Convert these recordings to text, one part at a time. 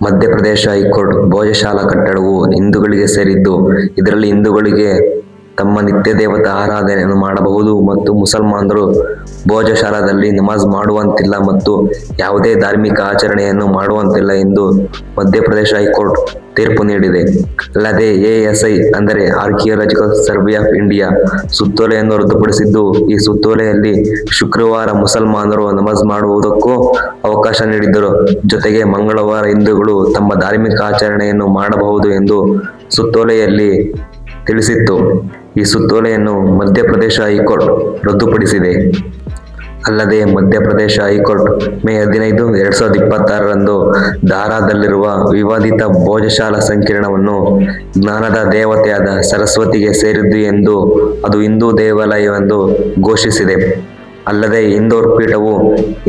Madhya Pradesh high court Bhojshala ಕಟ್ಟಡವು ಹಿಂದೂಗಳಿಗೆ ಸೇರಿದ್ದು, ಇದರಲ್ಲಿ ಹಿಂದೂಗಳಿಗೆ ತಮ್ಮ ನಿತ್ಯ ದೇವತಾ ಆರಾಧನೆಯನ್ನು ಮಾಡಬಹುದು ಮತ್ತು ಮುಸಲ್ಮಾನರು ಭೋಜಶಾಲಾದಲ್ಲಿ ನಮಾಜ್ ಮಾಡುವಂತಿಲ್ಲ ಮತ್ತು ಯಾವುದೇ ಧಾರ್ಮಿಕ ಆಚರಣೆಯನ್ನು ಮಾಡುವಂತಿಲ್ಲ ಎಂದು ಮಧ್ಯಪ್ರದೇಶ ಹೈಕೋರ್ಟ್ ತೀರ್ಪು ನೀಡಿದೆ. ಅಲ್ಲದೆ ಎಎಸ್ಐ ಅಂದರೆ ಆರ್ಕಿಯಾಲಜಿಕಲ್ ಸರ್ವೆ ಆಫ್ ಇಂಡಿಯಾ ಸುತ್ತೋಲೆಯನ್ನು ರದ್ದುಪಡಿಸಿದ್ದು, ಈ ಸುತ್ತೋಲೆಯಲ್ಲಿ ಶುಕ್ರವಾರ ಮುಸಲ್ಮಾನರು ನಮಾಜ್ ಮಾಡುವುದಕ್ಕೂ ಅವಕಾಶ ನೀಡಿದ್ದರು. ಜೊತೆಗೆ ಮಂಗಳವಾರ ಹಿಂದೂಗಳು ತಮ್ಮ ಧಾರ್ಮಿಕ ಆಚರಣೆಯನ್ನು ಮಾಡಬಹುದು ಎಂದು ಸುತ್ತೋಲೆಯಲ್ಲಿ ತಿಳಿಸಿತ್ತು. ಈ ಸುತ್ತೋಲೆಯನ್ನು ಮಧ್ಯಪ್ರದೇಶ ಹೈಕೋರ್ಟ್ ರದ್ದುಪಡಿಸಿದೆ. ಅಲ್ಲದೆ ಮಧ್ಯಪ್ರದೇಶ ಹೈಕೋರ್ಟ್ ಮೇ 15, 2026ರಂದು ದಾರಾದಲ್ಲಿರುವ ವಿವಾದಿತ ಭೋಜಶಾಲಾ ಸಂಕೀರ್ಣವನ್ನು ಜ್ಞಾನದ ದೇವತೆಯಾದ ಸರಸ್ವತಿಗೆ ಸೇರಿದ್ದು ಎಂದು ಅದು ಹಿಂದೂ ದೇವಾಲಯವೆಂದು ಘೋಷಿಸಿದೆ. ಅಲ್ಲದೆ ಇಂದೋರ್ ಪೀಠವು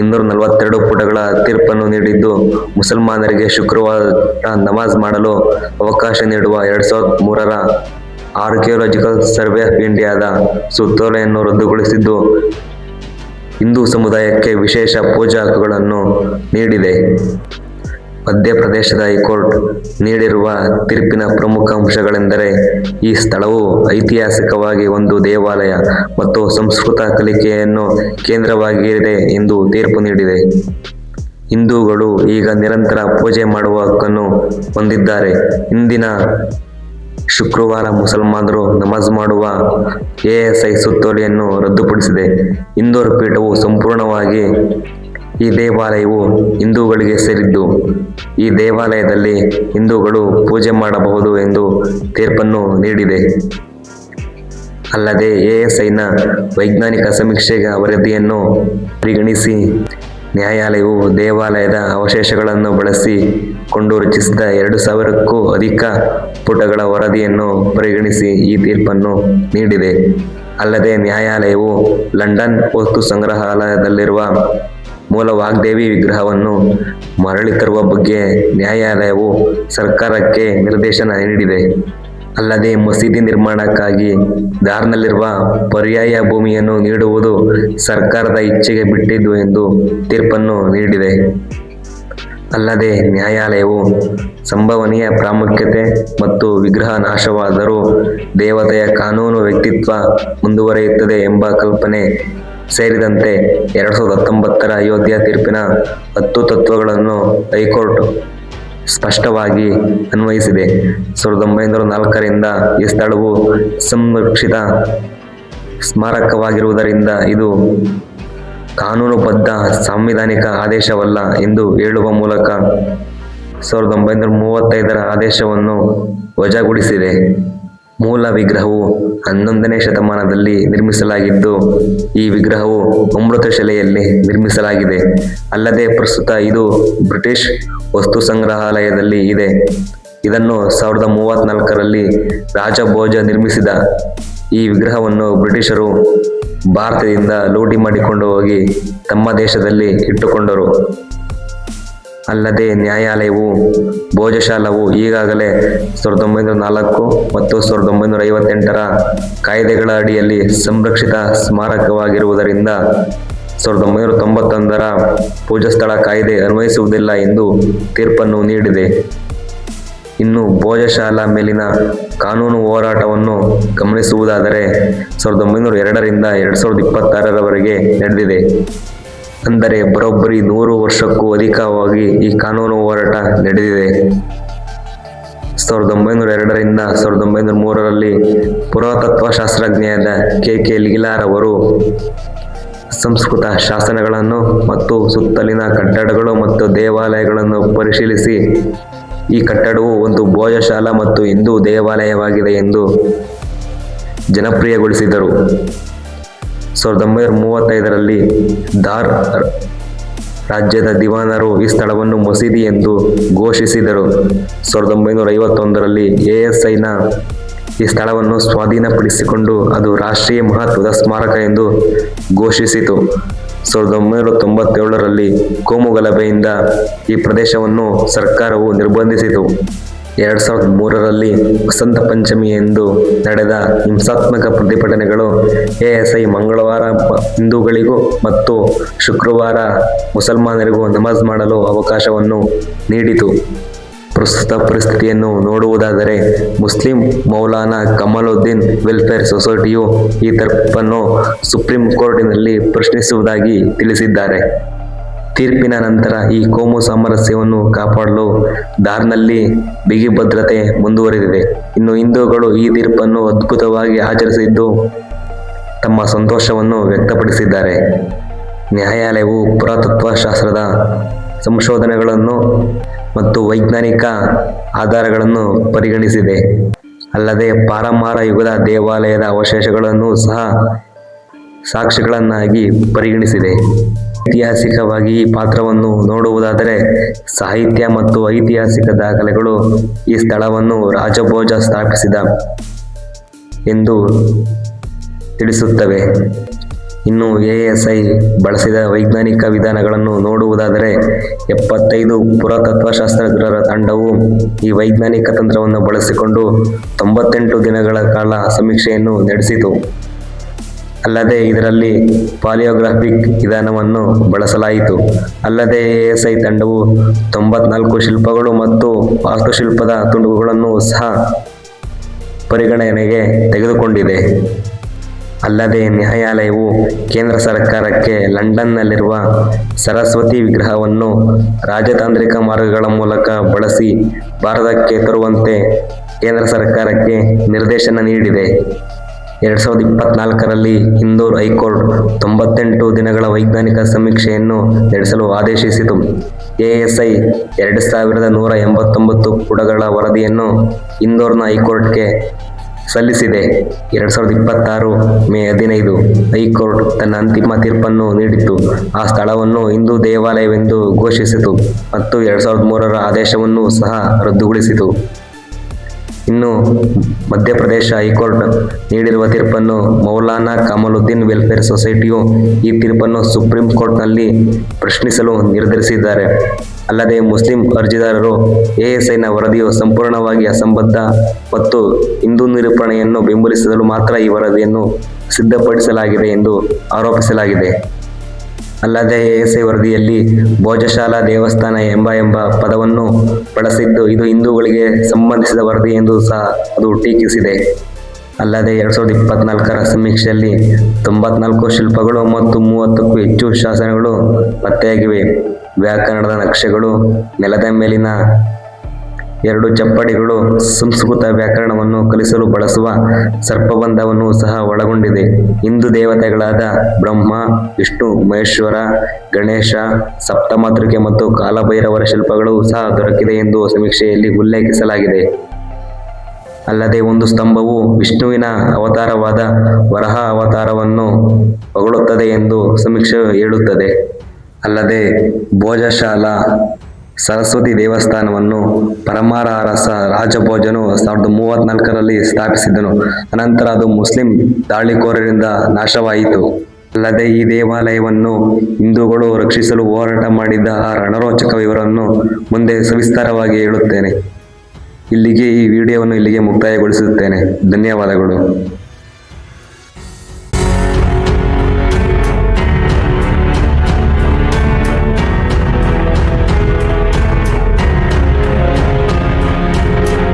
242 ಪುಟಗಳ ತೀರ್ಪನ್ನು ನೀಡಿದ್ದು, ಮುಸಲ್ಮಾನರಿಗೆ ಶುಕ್ರವಾರ ನಮಾಜ್ ಮಾಡಲು ಅವಕಾಶ ನೀಡುವ 2003ರ ಆರ್ಕಿಯಾಲಜಿಕಲ್ ಸರ್ವೆ ಆಫ್ ಇಂಡಿಯಾದ ಸುತ್ತೋಲೆಯನ್ನು ರದ್ದುಗೊಳಿಸಿದ್ದು, ಹಿಂದೂ ಸಮುದಾಯಕ್ಕೆ ವಿಶೇಷ ಪೂಜಾ ಹಕ್ಕುಗಳನ್ನು ನೀಡಿದೆ. ಮಧ್ಯಪ್ರದೇಶದ ಹೈಕೋರ್ಟ್ ನೀಡಿರುವ ತೀರ್ಪಿನ ಪ್ರಮುಖ ಅಂಶಗಳೆಂದರೆ, ಈ ಸ್ಥಳವು ಐತಿಹಾಸಿಕವಾಗಿ ಒಂದು ದೇವಾಲಯ ಮತ್ತು ಸಂಸ್ಕೃತ ಕಲಿಕೆಯನ್ನು ಕೇಂದ್ರವಾಗಿದೆ ಎಂದು ತೀರ್ಪು ನೀಡಿದೆ. ಹಿಂದೂಗಳು ಈಗ ನಿರಂತರ ಪೂಜೆ ಮಾಡುವ ಹಕ್ಕನ್ನು ಹೊಂದಿದ್ದಾರೆ. ಇಂದಿನ ಶುಕ್ರವಾರ ಮುಸಲ್ಮಾನರು ನಮಾಜ್ ಮಾಡುವ ಎಎಸ್ಐ ಸುತ್ತೋಲೆಯನ್ನು ರದ್ದುಪಡಿಸಿದೆ. ಇಂದೋರ್ ಪೀಠವು ಸಂಪೂರ್ಣವಾಗಿ ಈ ದೇವಾಲಯವು ಹಿಂದೂಗಳಿಗೆ ಸೇರಿದ್ದು, ಈ ದೇವಾಲಯದಲ್ಲಿ ಹಿಂದೂಗಳು ಪೂಜೆ ಮಾಡಬಹುದು ಎಂದು ತೀರ್ಪನ್ನು ನೀಡಿದೆ. ಅಲ್ಲದೆ ಎಎಸ್ಐನ ವೈಜ್ಞಾನಿಕ ಸಮೀಕ್ಷೆಯ ವರದಿಯನ್ನು ಪರಿಗಣಿಸಿ ನ್ಯಾಯಾಲಯವು ದೇವಾಲಯದ ಅವಶೇಷಗಳನ್ನು ಬಳಸಿಕೊಂಡು ರಚಿಸಿದ 2000ಕ್ಕೂ ಅಧಿಕ ಪುಟಗಳ ವರದಿಯನ್ನು ಪರಿಗಣಿಸಿ ಈ ತೀರ್ಪನ್ನು ನೀಡಿದೆ. ಅಲ್ಲದೆ ನ್ಯಾಯಾಲಯವು ಲಂಡನ್ ವಸ್ತು ಸಂಗ್ರಹಾಲಯದಲ್ಲಿರುವ ಮೂಲ ವಾಗ್ದೇವಿ ವಿಗ್ರಹವನ್ನು ಮರಳಿ ತರುವ ಬಗ್ಗೆ ನ್ಯಾಯಾಲಯವು ಸರ್ಕಾರಕ್ಕೆ ನಿರ್ದೇಶನ ನೀಡಿದೆ. ಅಲ್ಲದೆ ಮಸೀದಿ ನಿರ್ಮಾಣಕ್ಕಾಗಿ ದಾರ್ನಲ್ಲಿರುವ ಪರ್ಯಾಯ ಭೂಮಿಯನ್ನು ನೀಡುವುದು ಸರ್ಕಾರದ ಇಚ್ಛೆಗೆ ಬಿಟ್ಟಿದ್ದು ಎಂದು ತೀರ್ಪನ್ನು ನೀಡಿದೆ. ಅಲ್ಲದೆ ನ್ಯಾಯಾಲಯವು ಸಂಭವನೀಯ ಪ್ರಾಮುಖ್ಯತೆ ಮತ್ತು ವಿಗ್ರಹ ನಾಶವಾದರೂ ದೇವತೆಯ ಕಾನೂನು ವ್ಯಕ್ತಿತ್ವ ಮುಂದುವರಿಯುತ್ತದೆ ಎಂಬ ಕಲ್ಪನೆ ಸೇರಿದಂತೆ 2019ರ ಅಯೋಧ್ಯ ತೀರ್ಪಿನ 10 ತತ್ವಗಳನ್ನು ಹೈಕೋರ್ಟ್ ಸ್ಪಷ್ಟವಾಗಿ ಅನ್ವಯಿಸಿದೆ. 1904ರಿಂದ ಈ ಸ್ಥಳವು ಸಂರಕ್ಷಿತ ಸ್ಮಾರಕವಾಗಿರುವುದರಿಂದ ಇದು ಕಾನೂನುಬದ್ಧ ಸಾಂವಿಧಾನಿಕ ಆದೇಶವಲ್ಲ ಎಂದು ಹೇಳುವ ಮೂಲಕ 1935ರ ಆದೇಶವನ್ನು ವಜಾಗೊಳಿಸಿದೆ. ಮೂಲ ವಿಗ್ರಹವು 11ನೇ ಶತಮಾನದಲ್ಲಿ ನಿರ್ಮಿಸಲಾಗಿದ್ದು, ಈ ವಿಗ್ರಹವು ಅಮೃತಶಿಲೆಯಲ್ಲಿ ನಿರ್ಮಿಸಲಾಗಿದೆ. ಅಲ್ಲದೆ ಪ್ರಸ್ತುತ ಇದು ಬ್ರಿಟಿಷ್ ವಸ್ತು ಸಂಗ್ರಹಾಲಯದಲ್ಲಿ ಇದೆ. ಇದನ್ನು 1034ರಲ್ಲಿ ರಾಜ ಭೋಜ ನಿರ್ಮಿಸಿದ. ಈ ವಿಗ್ರಹವನ್ನು ಬ್ರಿಟಿಷರು ಭಾರತದಿಂದ ಲೂಟಿ ಮಾಡಿಕೊಂಡು ಹೋಗಿ ತಮ್ಮ ದೇಶದಲ್ಲಿ ಇಟ್ಟುಕೊಂಡರು. ಅಲ್ಲದೆ ನ್ಯಾಯಾಲಯವು ಭೋಜಶಾಲಾವು ಈಗಾಗಲೇ 1904 ಮತ್ತು 1958ರ ಕಾಯ್ದೆಗಳ ಅಡಿಯಲ್ಲಿ ಸಂರಕ್ಷಿತ ಸ್ಮಾರಕವಾಗಿರುವುದರಿಂದ 1991ರ ಪೂಜಾಸ್ಥಳ ಕಾಯ್ದೆ ಅನ್ವಯಿಸುವುದಿಲ್ಲ ಎಂದು ತೀರ್ಪನ್ನು ನೀಡಿದೆ. ಇನ್ನು ಭೋಜಶಾಲಾ ಮೇಲಿನ ಕಾನೂನು ಹೋರಾಟವನ್ನು ಗಮನಿಸುವುದಾದರೆ 1902ರಿಂದ 2026ರವರೆಗೆ ನಡೆದಿದೆ. ಅಂದರೆ ಬರೋಬ್ಬರಿ 100 ವರ್ಷಕ್ಕೂ ಅಧಿಕವಾಗಿ ಈ ಕಾನೂನು ಹೋರಾಟ ನಡೆದಿದೆ. 1902ರಿಂದ 1903ರಲ್ಲಿ ಪುರಾತತ್ವ ಶಾಸ್ತ್ರಜ್ಞರಾದ ಕೆ ಲೀಲಾರ್ ಅವರು ಸಂಸ್ಕೃತ ಶಾಸನಗಳನ್ನು ಮತ್ತು ಸುತ್ತಲಿನ ಕಟ್ಟಡಗಳು ಮತ್ತು ದೇವಾಲಯಗಳನ್ನು ಪರಿಶೀಲಿಸಿ ಈ ಕಟ್ಟಡವು ಒಂದು ಭೋಜಶಾಲಾ ಮತ್ತು ಹಿಂದೂ ದೇವಾಲಯವಾಗಿದೆ ಎಂದು ಜನಪ್ರಿಯಗೊಳಿಸಿದರು. 1935ರಲ್ಲಿ ದಾರ್ ರಾಜ್ಯದ ದಿವಾನರು ಈ ಸ್ಥಳವನ್ನು ಮಸೀದಿ ಎಂದು ಘೋಷಿಸಿದರು. 1951ರಲ್ಲಿ ಎಎಸ್ಐನ ಈ ಸ್ಥಳವನ್ನು ಸ್ವಾಧೀನಪಡಿಸಿಕೊಂಡು ಅದು ರಾಷ್ಟ್ರೀಯ ಮಹತ್ವದ ಸ್ಮಾರಕ ಎಂದು ಘೋಷಿಸಿತು. 1997ರಲ್ಲಿ ಕೋಮು ಗಲಭೆಯಿಂದ ಈ ಪ್ರದೇಶವನ್ನು ಸರ್ಕಾರವು ನಿರ್ಬಂಧಿಸಿತು. 2003ರಲ್ಲಿ ವಸಂತ ಪಂಚಮಿ ಎಂದು ನಡೆದ ಹಿಂಸಾತ್ಮಕ ಪ್ರತಿಭಟನೆಗಳು ಎಎಸ್ಐ ಮಂಗಳವಾರ ಹಿಂದೂಗಳಿಗೂ ಮತ್ತು ಶುಕ್ರವಾರ ಮುಸಲ್ಮಾನರಿಗೂ ನಮಾಜ್ ಮಾಡಲು ಅವಕಾಶವನ್ನು ನೀಡಿತು. ಪ್ರಸ್ತುತ ಪರಿಸ್ಥಿತಿಯನ್ನು ನೋಡುವುದಾದರೆ ಮುಸ್ಲಿಂ ಮೌಲಾನಾ ಕಮಲುದ್ದೀನ್ ವೆಲ್ಫೇರ್ ಸೊಸೈಟಿಯು ಈ ತೀರ್ಪನ್ನು ಸುಪ್ರೀಂ ಕೋರ್ಟಿನಲ್ಲಿ ಪ್ರಶ್ನಿಸುವುದಾಗಿ ತಿಳಿಸಿದ್ದಾರೆ. ತೀರ್ಪಿನ ನಂತರ ಈ ಕೋಮು ಸಾಮರಸ್ಯವನ್ನು ಕಾಪಾಡಲು ದಾರ್ನಲ್ಲಿ ಬಿಗಿ ಭದ್ರತೆ ಮುಂದುವರೆದಿದೆ. ಇನ್ನು ಹಿಂದೂಗಳು ಈ ತೀರ್ಪನ್ನು ಅದ್ಭುತವಾಗಿ ಆಚರಿಸಿದ್ದು ತಮ್ಮ ಸಂತೋಷವನ್ನು ವ್ಯಕ್ತಪಡಿಸಿದ್ದಾರೆ. ನ್ಯಾಯಾಲಯವು ಪುರಾತತ್ವಶಾಸ್ತ್ರದ ಸಂಶೋಧನೆಗಳನ್ನು ಮತ್ತು ವೈಜ್ಞಾನಿಕ ಆಧಾರಗಳನ್ನು ಪರಿಗಣಿಸಿದೆ. ಅಲ್ಲದೆ ಪಾರಮಾರ ಯುಗದ ದೇವಾಲಯದ ಅವಶೇಷಗಳನ್ನು ಸಹ ಸಾಕ್ಷಿಗಳನ್ನಾಗಿ ಪರಿಗಣಿಸಿದೆ. ಐತಿಹಾಸಿಕವಾಗಿ ಈ ಪಾತ್ರವನ್ನು ನೋಡುವುದಾದರೆ ಸಾಹಿತ್ಯ ಮತ್ತು ಐತಿಹಾಸಿಕ ದಾಖಲೆಗಳು ಈ ಸ್ಥಳವನ್ನು ರಾಜಭೋಜ ಸ್ಥಾಪಿಸಿದ ಎಂದು ತಿಳಿಸುತ್ತವೆ. ಇನ್ನು ASI ಬಳಸಿದ ವೈಜ್ಞಾನಿಕ ವಿಧಾನಗಳನ್ನು ನೋಡುವುದಾದರೆ 75 ಪುರಾತತ್ವಶಾಸ್ತ್ರಜ್ಞರ ತಂಡವು ಈ ವೈಜ್ಞಾನಿಕ ತಂತ್ರವನ್ನು ಬಳಸಿಕೊಂಡು 98 ದಿನಗಳ ಕಾಲ ಸಮೀಕ್ಷೆಯನ್ನು ನಡೆಸಿತು. ಅಲ್ಲದೆ ಇದರಲ್ಲಿ ಪಾಲಿಯೋಗ್ರಾಫಿಕ್ ವಿಧಾನವನ್ನು ಬಳಸಲಾಯಿತು. ಅಲ್ಲದೆ ASI ತಂಡವು 94 ಶಿಲ್ಪಗಳು ಮತ್ತು ವಾಸ್ತುಶಿಲ್ಪದ ತುಣುಕುಗಳನ್ನು ಸಹ ಪರಿಗಣನೆಗೆ ತೆಗೆದುಕೊಂಡಿದೆ. ಅಲ್ಲದೆ ನ್ಯಾಯಾಲಯವು ಕೇಂದ್ರ ಸರ್ಕಾರಕ್ಕೆ ಲಂಡನ್ನಲ್ಲಿರುವ ಸರಸ್ವತಿ ವಿಗ್ರಹವನ್ನು ರಾಜತಾಂತ್ರಿಕ ಮಾರ್ಗಗಳ ಮೂಲಕ ಬಳಸಿ ಭಾರತಕ್ಕೆ ತರುವಂತೆ ಕೇಂದ್ರ ಸರ್ಕಾರಕ್ಕೆ ನಿರ್ದೇಶನ ನೀಡಿದೆ. 2024ರಲ್ಲಿ ಇಂದೋರ್ ಹೈಕೋರ್ಟ್ 98 ದಿನಗಳ ವೈಜ್ಞಾನಿಕ ಸಮೀಕ್ಷೆಯನ್ನು ನಡೆಸಲು ಆದೇಶಿಸಿತು. ASI 2189 ಪುಟಗಳ ವರದಿಯನ್ನು ಇಂದೋರ್ನ ಹೈಕೋರ್ಟ್ಗೆ ಸಲ್ಲಿಸಿದೆ. 2026 ಮೇ 15 ಹೈಕೋರ್ಟ್ ತನ್ನ ಅಂತಿಮ ತೀರ್ಪನ್ನು ನೀಡಿತು. ಆ ಸ್ಥಳವನ್ನು ಹಿಂದೂ ದೇವಾಲಯವೆಂದು ಘೋಷಿಸಿತು ಮತ್ತು 2003ರ ಆದೇಶವನ್ನು ಸಹ ರದ್ದುಗೊಳಿಸಿತು. ಇನ್ನು ಮಧ್ಯಪ್ರದೇಶ ಹೈಕೋರ್ಟ್ ನೀಡಿರುವ ತೀರ್ಪನ್ನು ಮೌಲಾನಾ ಕಮಲುದ್ದೀನ್ ವೆಲ್ಫೇರ್ ಸೊಸೈಟಿಯು ಈ ತೀರ್ಪನ್ನು ಸುಪ್ರೀಂ ಕೋರ್ಟ್ನಲ್ಲಿ ಪ್ರಶ್ನಿಸಲು ನಿರ್ಧರಿಸಿದ್ದಾರೆ. ಅಲ್ಲದೆ ಮುಸ್ಲಿಂ ಅರ್ಜಿದಾರರು ASIನ ವರದಿಯು ಸಂಪೂರ್ಣವಾಗಿ ಅಸಂಬದ್ಧ ಮತ್ತು ಹಿಂದೂ ನಿರೂಪಣೆಯನ್ನು ಬೆಂಬಲಿಸಲು ಮಾತ್ರ ಈ ವರದಿಯನ್ನು ಸಿದ್ಧಪಡಿಸಲಾಗಿದೆ ಎಂದು ಆರೋಪಿಸಲಾಗಿದೆ. ಅಲ್ಲದೆ ASI ವರದಿಯಲ್ಲಿ ಭೋಜಶಾಲಾ ದೇವಸ್ಥಾನ ಎಂಬ ಪದವನ್ನು ಬಳಸಿದ್ದು ಇದು ಹಿಂದೂಗಳಿಗೆ ಸಂಬಂಧಿಸಿದ ವರದಿ ಎಂದು ಸಹ ಅದು ಟೀಕಿಸಿದೆ. ಅಲ್ಲದೆ 2024ರ ಸಮೀಕ್ಷೆಯಲ್ಲಿ 94 ಶಿಲ್ಪಗಳು ಮತ್ತು 30ಕ್ಕೂ ಹೆಚ್ಚು ಶಾಸನಗಳು ಪತ್ತೆಯಾಗಿವೆ. ವ್ಯಾಕರಣದ ನಕ್ಷೆಗಳು, ನೆಲದ ಮೇಲಿನ 2 ಚಪ್ಪಡಿಗಳು, ಸಂಸ್ಕೃತ ವ್ಯಾಕರಣವನ್ನು ಕಲಿಸಲು ಬಳಸುವ ಸರ್ಪಬಂಧವನ್ನು ಸಹ ಒಳಗೊಂಡಿದೆ. ಹಿಂದೂ ದೇವತೆಗಳಾದ ಬ್ರಹ್ಮ, ವಿಷ್ಣು, ಮಹೇಶ್ವರ, ಗಣೇಶ, ಸಪ್ತಮಾತೃಕೆ ಮತ್ತು ಕಾಲಭೈರವರ ಶಿಲ್ಪಗಳು ಸಹ ದೊರಕಿದೆ ಎಂದು ಸಮೀಕ್ಷೆಯಲ್ಲಿ ಉಲ್ಲೇಖಿಸಲಾಗಿದೆ. ಅಲ್ಲದೆ ಒಂದು ಸ್ತಂಭವು ವಿಷ್ಣುವಿನ ಅವತಾರವಾದ ವರಹ ಅವತಾರವನ್ನು ಹೊಗಳುತ್ತದೆ ಎಂದು ಸಮೀಕ್ಷೆ ಹೇಳುತ್ತದೆ. ಅಲ್ಲದೆ ಭೋಜಶಾಲಾ ಸರಸ್ವತಿ ದೇವಸ್ಥಾನವನ್ನು ಪರಮಾರ ಅರಸ ರಾಜಭೋಜನು 1034ರಲ್ಲಿ ಸ್ಥಾಪಿಸಿದನು. ಅನಂತರ ಅದು ಮುಸ್ಲಿಂ ದಾಳಿಕೋರರಿಂದ ನಾಶವಾಯಿತು. ಅಲ್ಲದೆ ಈ ದೇವಾಲಯವನ್ನು ಹಿಂದೂಗಳು ರಕ್ಷಿಸಲು ಹೋರಾಟ ಮಾಡಿದ ಆ ರಣರೋಚಕ ವಿವರವನ್ನು ಮುಂದೆ ಸವಿಸ್ತಾರವಾಗಿ ಹೇಳುತ್ತೇನೆ. ಇಲ್ಲಿಗೆ ಈ ವಿಡಿಯೋವನ್ನು ಮುಕ್ತಾಯಗೊಳಿಸುತ್ತೇನೆ. ಧನ್ಯವಾದಗಳು.